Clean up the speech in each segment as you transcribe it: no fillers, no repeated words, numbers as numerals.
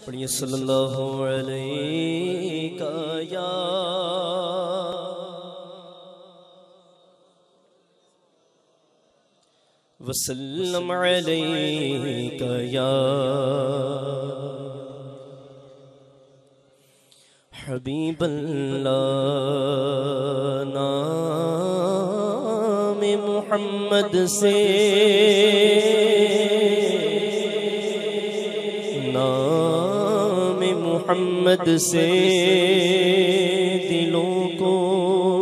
پڑھیے صلی اللہ علیہ یا وسلم علیہ یا حبیب اللہ نام محمد سے محمد سے دلوں کو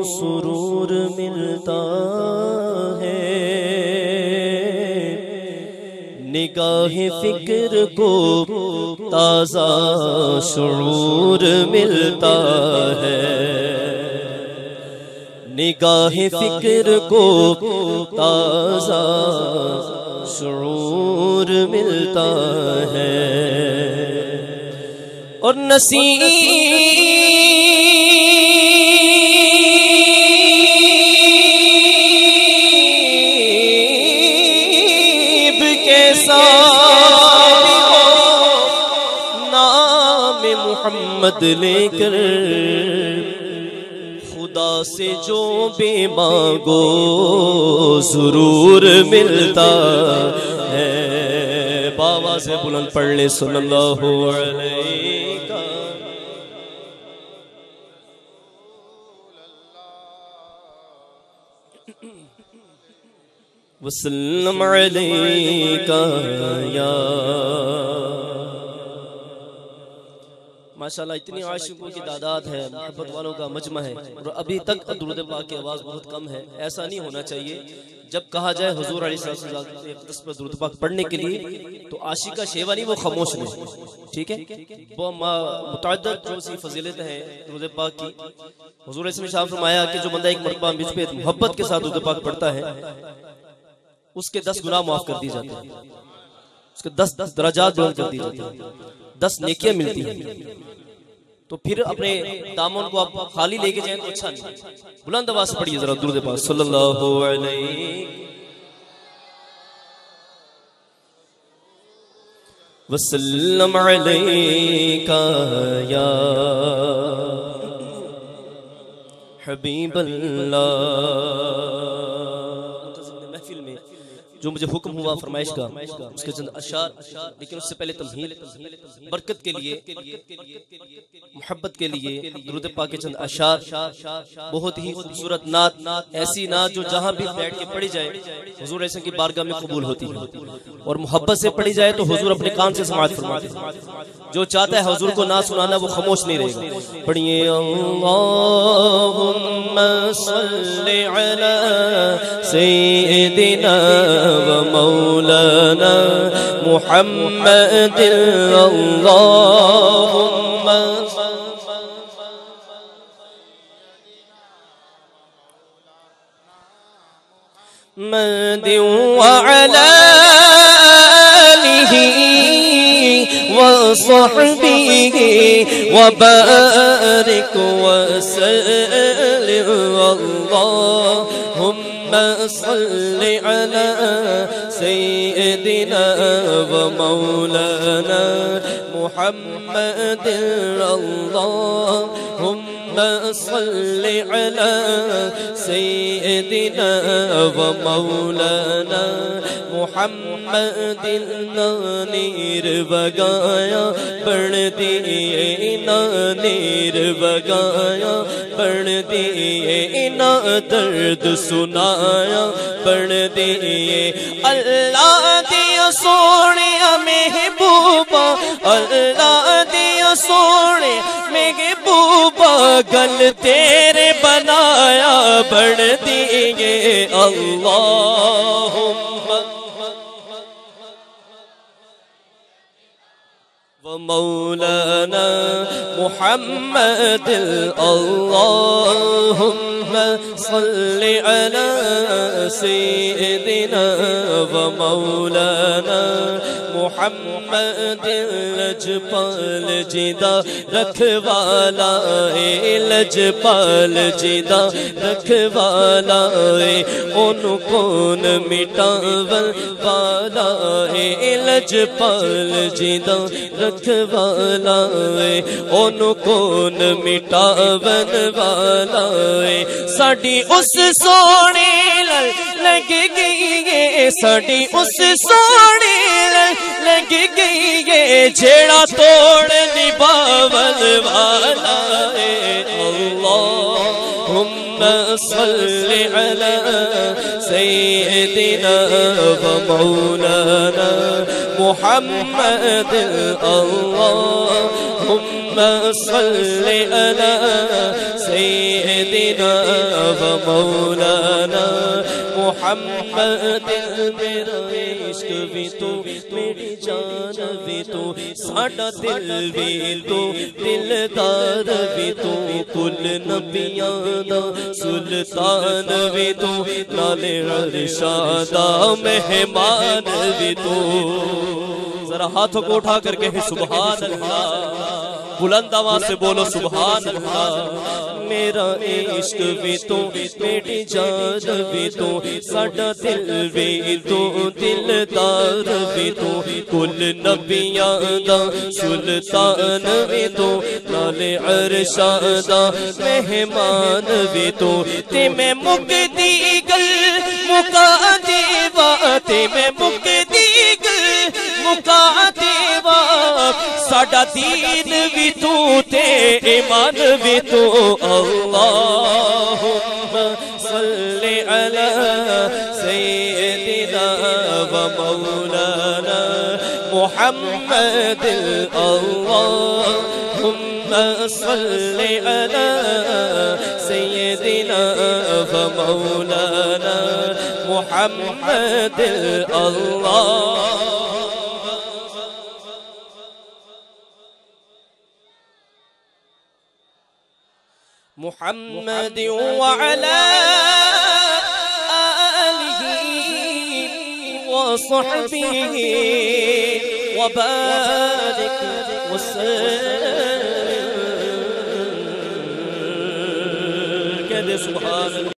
سرور ملتا ہے، نگاہ فکر کو تازہ شعور ملتا ہے، نگاہ فکر کو تازہ شعور ملتا ہے، اور نصیب کے ساتھ نام محمد لے کر خدا سے جو بھی مانگو ضرور ملتا ہے۔ بابا سے بلند پڑھ لے صلی اللہ علیہ وسلم علیکہ یا ماشاءاللہ اتنی عاشقوں کی تعداد ہے، محبت والوں کا مجمع ہے، اور ابھی تک درود پاک کی آواز بہت کم ہے۔ ایسا نہیں ہونا چاہیے، جب کہا جائے حضور علیہ السلام کے اقدس پر درود پاک پڑھنے کے لیے تو عاشقہ شیوا نہیں، وہ خاموش نہیں، ٹھیک ہے؟ وہ متعدد جو سی فضیلت ہے درود پاک کی، حضور علیہ السلام نے فرمایا کہ جو بندہ ایک مرتبہ مجھ پہ محبت کے ساتھ درود پاک پڑھتا ہے اس کے 10 گناہ معاف کر دی جاتے ہیں، اس کے 10 درجات بلند کر دی جاتی ہیں، 10 نیکیاں ملتی ہیں۔ تو پھر اپنے دامن کو آپ خالی لے کے جائیں تو اچھا نہیں۔ بلند آواز سے پڑھیے ذرا درود پاک صلی اللہ علیہ وسلم علیکہ یا حبیب اللہ۔ محفل میں جو مجھے حکم ہوا فرمائش کا، اس کے چند اشعار، لیکن اس سے پہلے تمہید، برکت کے لیے، محبت کے لیے درود پاک کے چند اشعار، بہت ہی خوبصورت نعت، ایسی نعت جو جہاں بھی بیٹھ کے پڑھی جائے حضور علیہ السلام کی بارگاہ میں قبول ہوتی ہے، اور محبت سے پڑھی جائے تو حضور اپنے کان سے سماعت فرماتے ہیں۔ جو چاہتا ہے حضور کو نہ سنانا وہ خاموش نہیں رہے گا۔ پڑھیے اللہم صلی علی سیدنا ومولانا محمد اللہم محمد وعلی آلہ وصحبہ وبارک وسلم اللہم صل علی سیدنا ومولانا محمد اللہم صل علی سیدنا ومولانا محمد نانیر بگایا پڑھ دیئے نانیر بگایا پڑھ دیئے نا درد سنایا پڑھ دیئے اللہ دیا سوڑیا محبوبہ اللہ دیا سوڑے محبوبہ گل تیرے بنایا پڑھ دیئے اللہم ومولانا محمد اللہم صل علی سیدنا ومولانا محمد محمد لجپال جیدہ رکھوالا ہے، لجپال جیدہ رکھوالا ہے، اونوں کون مٹاون والا ہے، لجپال جیدہ رکھوالا ہے، اونوں کون مٹاون والا ہے۔ ساڈی اس سونے لگ گئی ہے، ساڈی اس سونے لگ گئی ہے، جھیڑا توڑ نباون والا ہے۔ اللہم صلی علی سیدنا و مولانا محمد، اللہم صلی علی سیدنا و مولانا محمد۔ میرا عشق بھی تو، میری جان بھی تو، ساڈا دل بھی تو، دلدار بھی تو، کل نبیاں دا سلطان بھی تو، نالے عرشاں دا مہمان بھی تو۔ ذرا ہاتھوں کو اٹھا کر کہے سبحان اللہ، بلند آواز سے بولو سبحان اللہ۔ میرا عشق بھی تو، میری جان بھی تو، ساڈا دل بھی تو، دلدار بھی تو، کل نبیاں دا سلطان بھی تو، نالے عرشاں دا مہمان بھی تو۔ تے میں مکدی گل مکا دیوا، تے میں مکدی گل مکا دیوا، ساڈا دین بھی تو تے ایمان بھی تو۔ اللہم صلی علی سیدنا و مولانا محمد، اللہم صلی علی سیدنا و مولانا محمد، اللہ محمد وعلى آله وصحبه وبارك وسلم۔ کہہ دے سبحان اللہ۔